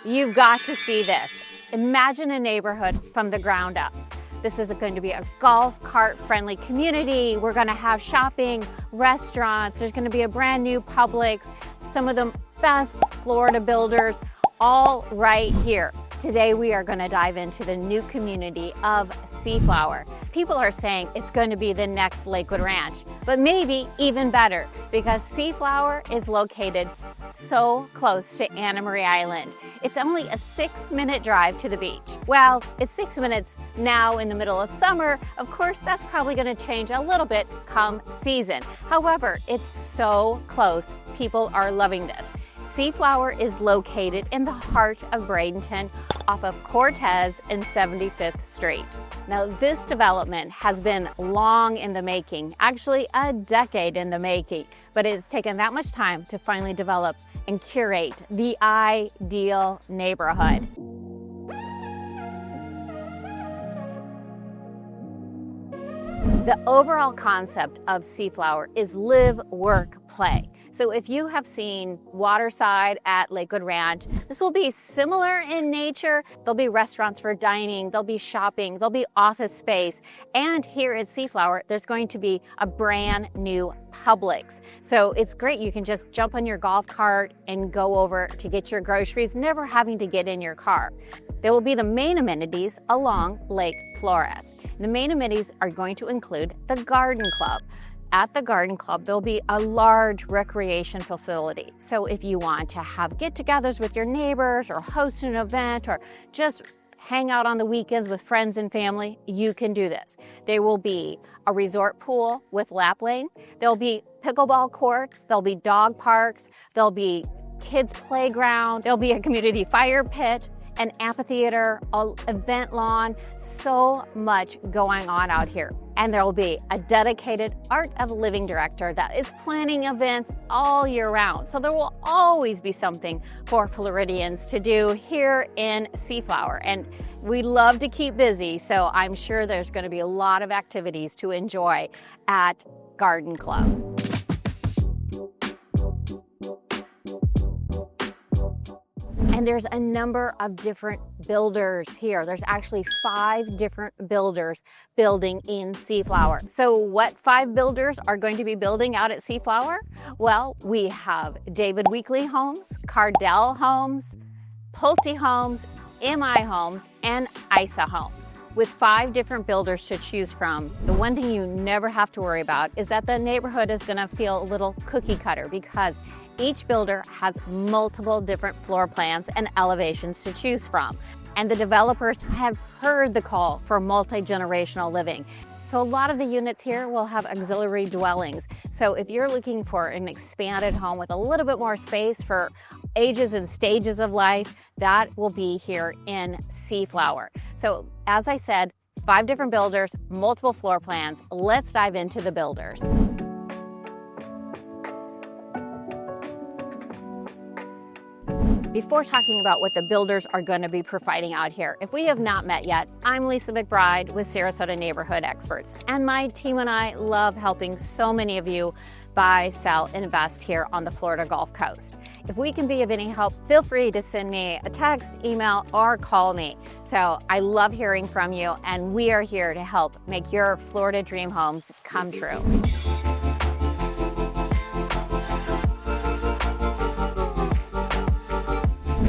You've got to see this. Imagine a neighborhood from the ground up. This is going to be a golf cart friendly community. We're going to have shopping, restaurants. There's going to be a brand new Publix, some of the best Florida builders, all right here. Today we are going to dive into the new community of Seaflower. People are saying it's going to be the next Lakewood Ranch, but maybe even better because Seaflower is located so close to Anna Marie Island. It's only a 6-minute drive to the beach. Well, it's 6 minutes now in the middle of summer. Of course, that's probably going to change a little bit come season. However, it's so close. People are loving this. Seaflower is located in the heart of Bradenton off of Cortez and 75th Street. Now, this development has been long in the making, actually a decade in the making, but it's taken that much time to finally develop and curate the ideal neighborhood. The overall concept of Seaflower is live, work, play. So if you have seen Waterside at Lakewood Ranch, this will be similar in nature. There'll be restaurants for dining, there'll be shopping, there'll be office space. And here at Seaflower, there's going to be a brand new Publix. So it's great. You can just jump on your golf cart and go over to get your groceries, never having to get in your car. There will be the main amenities along Lake Flores. The main amenities are going to include the garden club. At the garden club, there'll be a large recreation facility. So if you want to have get-togethers with your neighbors or host an event or just hang out on the weekends with friends and family, you can do this. There will be a resort pool with lap lane. There'll be pickleball courts. There'll be dog parks. There'll be kids' playground. There'll be a community fire pit, an amphitheater, an event lawn, so much going on out here. And there will be a dedicated Art of Living director that is planning events all year round. So there will always be something for Floridians to do here in Seaflower. And we love to keep busy, so I'm sure there's going to be a lot of activities to enjoy at Garden Club. And there's a number of different builders here. There's actually 5 different builders building in Seaflower. So what 5 builders are going to be building out at Seaflower? Well, we have David Weekley Homes, Cardell Homes, Pulte Homes, MI Homes, and ISA Homes. With 5 different builders to choose from, the one thing you never have to worry about is that the neighborhood is going to feel a little cookie cutter because each builder has multiple different floor plans and elevations to choose from. And the developers have heard the call for multi-generational living. So a lot of the units here will have auxiliary dwellings. So if you're looking for an expanded home with a little bit more space for ages and stages of life, that will be here in Seaflower. So as I said, 5 different builders, multiple floor plans. Let's dive into the builders. Before talking about what the builders are going to be providing out here, if we have not met yet, I'm Lisa McBride with Sarasota Neighborhood Experts, and my team and I love helping so many of you buy, sell, invest here on the Florida Gulf Coast. If we can be of any help, feel free to send me a text, email, or call me. So I love hearing from you, and we are here to help make your Florida dream homes come true.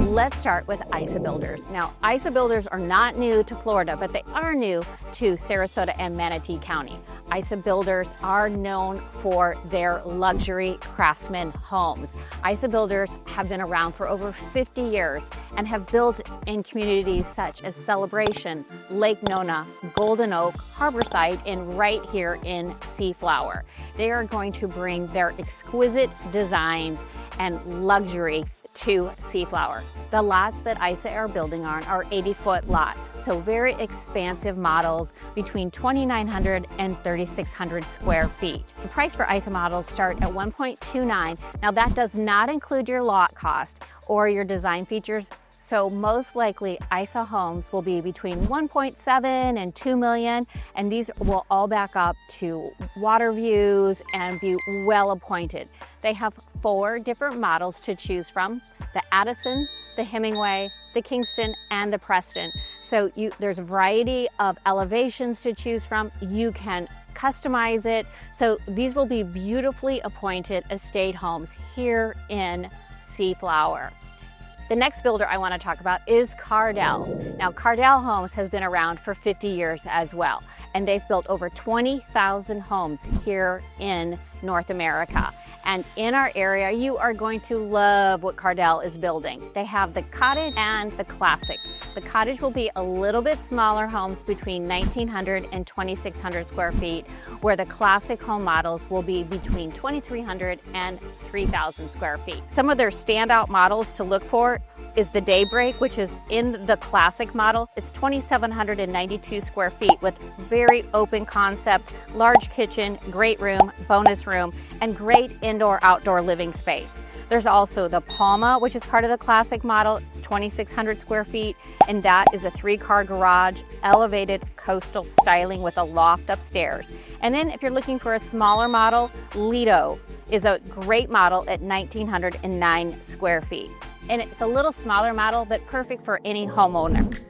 Let's start with ISA builders. Now, ISA builders are not new to Florida, but they are new to Sarasota and Manatee County. ISA builders are known for their luxury craftsman homes. ISA builders have been around for over 50 years and have built in communities such as Celebration, Lake Nona, Golden Oak, Harborside, and right here in Seaflower. They are going to bring their exquisite designs and luxury to Seaflower. The lots that ISA are building on are 80-foot lots, so very expansive models between 2,900 and 3,600 square feet. The price for ISA models start at $1.29. Now that does not include your lot cost or your design features, So most likely ISA homes will be between 1.7 and 2 million, and these will all back up to water views and be well appointed. They have 4 different models to choose from: the Addison, the Hemingway, the Kingston, and the Preston. So there's a variety of elevations to choose from. You can customize it. So these will be beautifully appointed estate homes here in Seaflower. The next builder I want to talk about is Cardell. Now, Cardell Homes has been around for 50 years as well, and they've built over 20,000 homes here in North America. And in our area, you are going to love what Cardell is building. They have the cottage and the classic. The cottage will be a little bit smaller homes between 1,900 and 2,600 square feet, where the classic home models will be between 2,300 and 3,000 square feet. Some of their standout models to look for is the Daybreak, which is in the classic model. It's 2,792 square feet with very open concept, large kitchen, great room, bonus room, and great indoor-outdoor living space. There's also the Palma, which is part of the classic model. It's 2,600 square feet, and that is a 3-car garage, elevated coastal styling with a loft upstairs. And then if you're looking for a smaller model, Lido is a great model at 1,909 square feet. And it's a little smaller model, but perfect for any homeowner.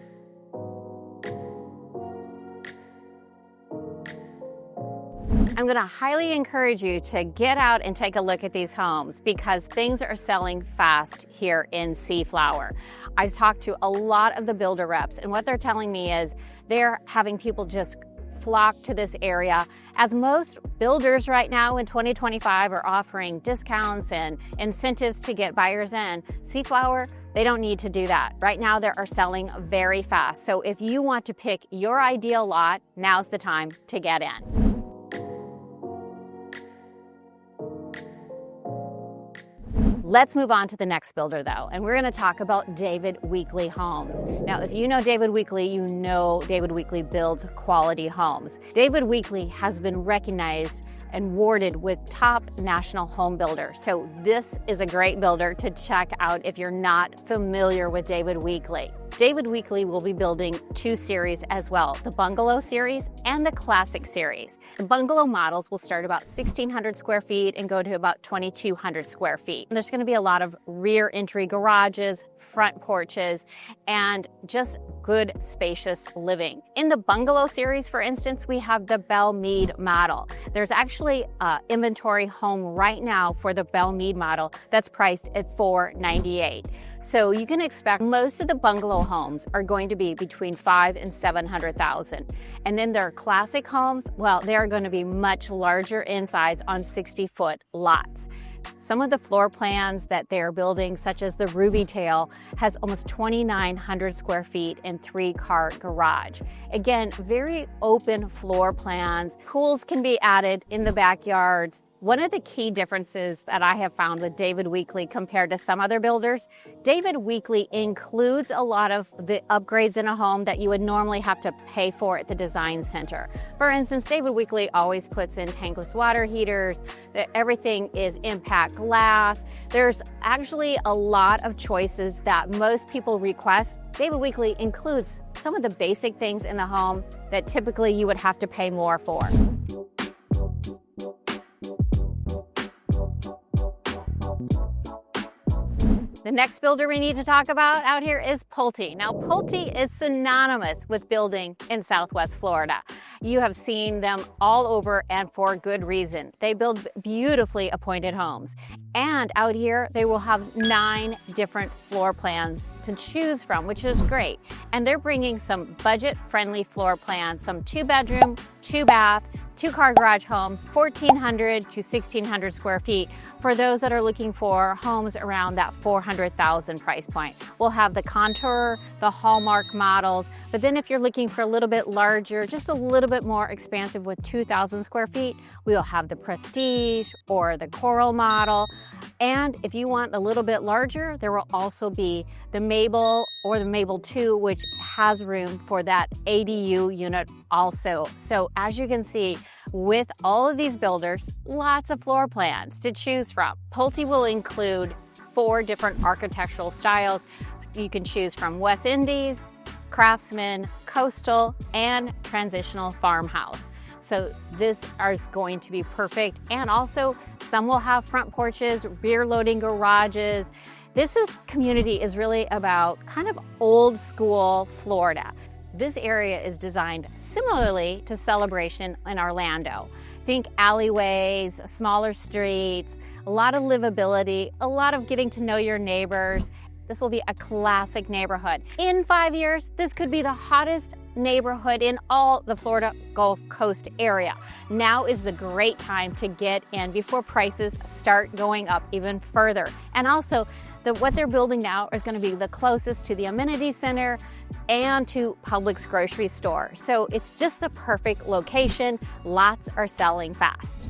I'm going to highly encourage you to get out and take a look at these homes because things are selling fast here in Seaflower. I've talked to a lot of the builder reps, and what they're telling me is they're having people just flock to this area, as most builders right now in 2025 are offering discounts and incentives to get buyers in. Seaflower, they don't need to do that. Right now they are selling very fast. So if you want to pick your ideal lot, now's the time to get in. Let's move on to the next builder though, and we're going to talk about David Weekley Homes. Now, if you know David Weekley, you know David Weekley builds quality homes. David Weekley has been recognized and awarded with top national home builder. So this is a great builder to check out if you're not familiar with David Weekley. David Weekley will be building 2 series as well, the Bungalow series and the Classic series. The Bungalow models will start about 1,600 square feet and go to about 2,200 square feet. And there's going to be a lot of rear entry garages, front porches, and just good spacious living. In the Bungalow series, for instance, we have the Belle Meade model. There's actually an inventory home right now for the Belle Meade model that's priced at $498. So you can expect most of the bungalow homes are going to be between $500,000 and $700,000. And then their classic homes, well, they are going to be much larger in size on 60-foot lots. Some of the floor plans that they're building, such as the Ruby Tail, has almost 2,900 square feet and 3-car garage. Again, very open floor plans. Pools can be added in the backyards. One of the key differences that I have found with David Weekley compared to some other builders, David Weekley includes a lot of the upgrades in a home that you would normally have to pay for at the design center. For instance, David Weekley always puts in tankless water heaters, that everything is impact glass. There's actually a lot of choices that most people request. David Weekley includes some of the basic things in the home that typically you would have to pay more for. The next builder we need to talk about out here is Pulte. Now, Pulte is synonymous with building in Southwest Florida. You have seen them all over, and for good reason. They build beautifully appointed homes. And out here, they will have 9 different floor plans to choose from, which is great. And they're bringing some budget-friendly floor plans, some 2-bedroom, 2-bath, 2-car garage homes, 1,400 to 1,600 square feet for those that are looking for homes around that $400,000 price point. We'll have the Contour, the Hallmark models, but then if you're looking for a little bit larger, just a little bit more expansive with 2,000 square feet, we'll have the Prestige or the Coral model. And if you want a little bit larger, there will also be the Mabel or the Mabel 2, which has room for that ADU unit also. So as you can see, with all of these builders, lots of floor plans to choose from. Pulte will include 4 different architectural styles. You can choose from West Indies, Craftsman, Coastal, and Transitional Farmhouse. So this is going to be perfect. And also some will have front porches, rear loading garages. Community is really about kind of old school Florida. This area is designed similarly to Celebration in Orlando. Think alleyways, smaller streets, a lot of livability, a lot of getting to know your neighbors. This will be a classic neighborhood. In 5 years, this could be the hottest neighborhood in all the Florida Gulf Coast area. Now is the great time to get in before prices start going up even further. And also, what they're building now is going to be the closest to the amenity center and to Publix grocery store. So it's just the perfect location. Lots are selling fast.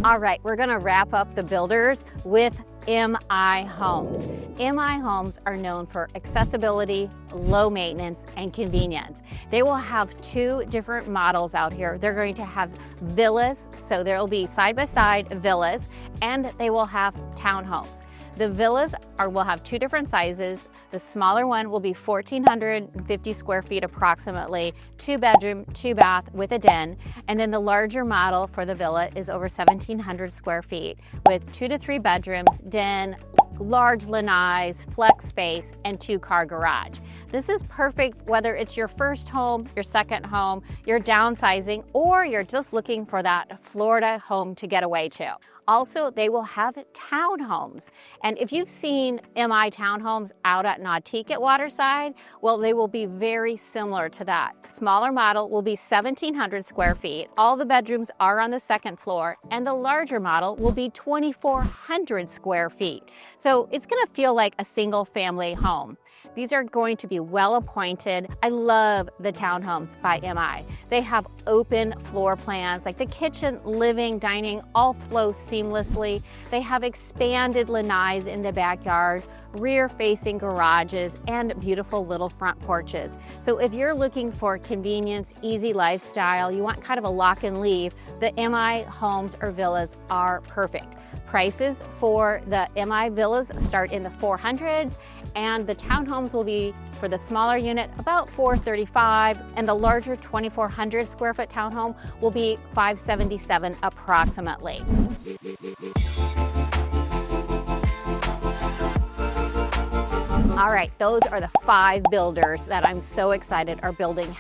All right, we're gonna wrap up the builders with MI Homes. MI Homes are known for accessibility, low maintenance, and convenience. They will have 2 different models out here. They're going to have villas, so there will be side-by-side villas, and they will have townhomes. The villas will have 2 different sizes. The smaller one will be 1,450 square feet approximately, 2 bedroom, 2 bath with a den. And then the larger model for the villa is over 1,700 square feet with 2 to 3 bedrooms, den, large lanais, flex space, and 2-car garage. This is perfect whether it's your first home, your second home, you're downsizing, or you're just looking for that Florida home to get away to. Also, they will have townhomes. And if you've seen MI townhomes out at Nautique at Waterside, well, they will be very similar to that. Smaller model will be 1,700 square feet. All the bedrooms are on the 2nd floor, and the larger model will be 2,400 square feet. So it's gonna feel like a single family home. These are going to be well appointed. I love the townhomes by MI. They have open floor plans, like the kitchen, living, dining, all flow seamlessly. They have expanded lanais in the backyard, rear-facing garages, and beautiful little front porches. So if you're looking for convenience, easy lifestyle, you want kind of a lock and leave, the MI homes or villas are perfect. Prices for the MI villas start in the 400s, and the townhomes will be, for the smaller unit, about $435, and the larger 2,400 square foot townhome will be $577 approximately. All right, those are the 5 builders that I'm so excited are building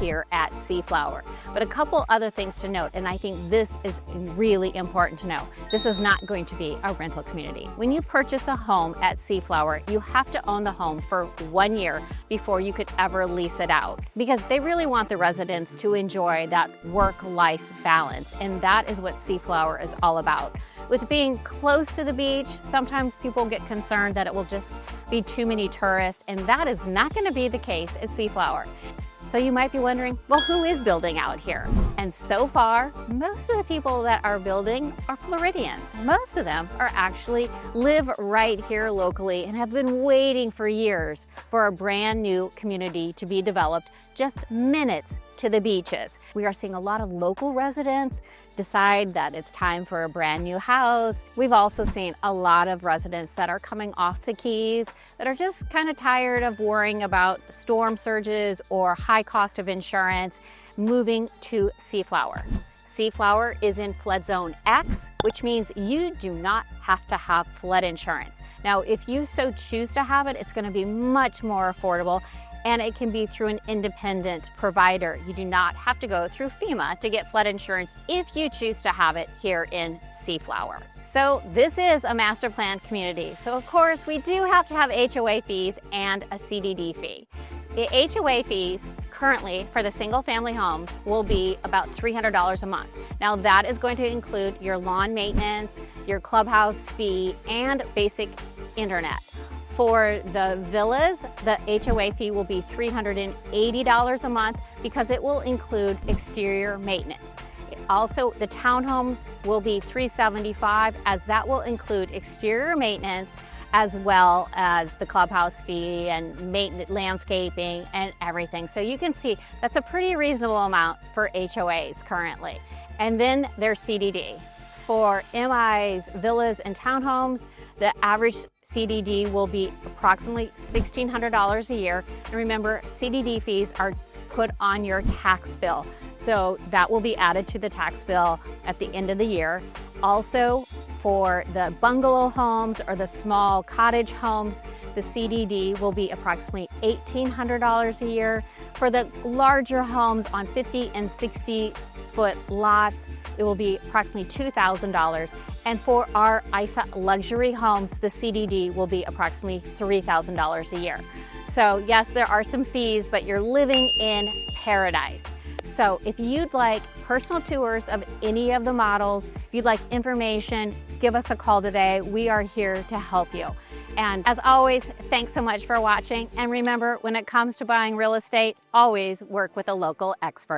here at Seaflower. But a couple other things to note, and I think this is really important to know. This is not going to be a rental community. When you purchase a home at Seaflower, you have to own the home for 1 year before you could ever lease it out, because they really want the residents to enjoy that work-life balance, and that is what Seaflower is all about. With being close to the beach, sometimes people get concerned that it will just be too many tourists, and that is not going to be the case at Seaflower. So you might be wondering, well, who is building out here? And so far, most of the people that are building are Floridians. Most of them are actually live right here locally and have been waiting for years for a brand new community to be developed just minutes to the beaches. We are seeing a lot of local residents decide that it's time for a brand new house. We've also seen a lot of residents that are coming off the Keys that are just kind of tired of worrying about storm surges or high cost of insurance, moving to Seaflower. Seaflower is in flood zone X, which means you do not have to have flood insurance. Now, if you so choose to have it, it's going to be much more affordable, and it can be through an independent provider. You do not have to go through FEMA to get flood insurance if you choose to have it here in Seaflower. So this is a master plan community. So of course, we do have to have HOA fees and a CDD fee. The HOA fees currently for the single family homes will be about $300 a month. Now that is going to include your lawn maintenance, your clubhouse fee, and basic internet. For the villas, the HOA fee will be $380 a month because it will include exterior maintenance. Also, the townhomes will be $375, as that will include exterior maintenance as well as the clubhouse fee and maintenance, landscaping, and everything. So you can see that's a pretty reasonable amount for HOAs currently. And then there's CDD. for MIs, villas, and townhomes, the average CDD will be approximately $1,600 a year. And remember, CDD fees are put on your tax bill. So that will be added to the tax bill at the end of the year. Also, for the bungalow homes or the small cottage homes, the CDD will be approximately $1,800 a year. For the larger homes on 50 and 60-foot lots, it will be approximately $2,000. And for our ISA luxury homes, the CDD will be approximately $3,000 a year. So yes, there are some fees, but you're living in paradise. So if you'd like personal tours of any of the models, if you'd like information, give us a call today. We are here to help you. And as always, thanks so much for watching. And remember, when it comes to buying real estate, always work with a local expert.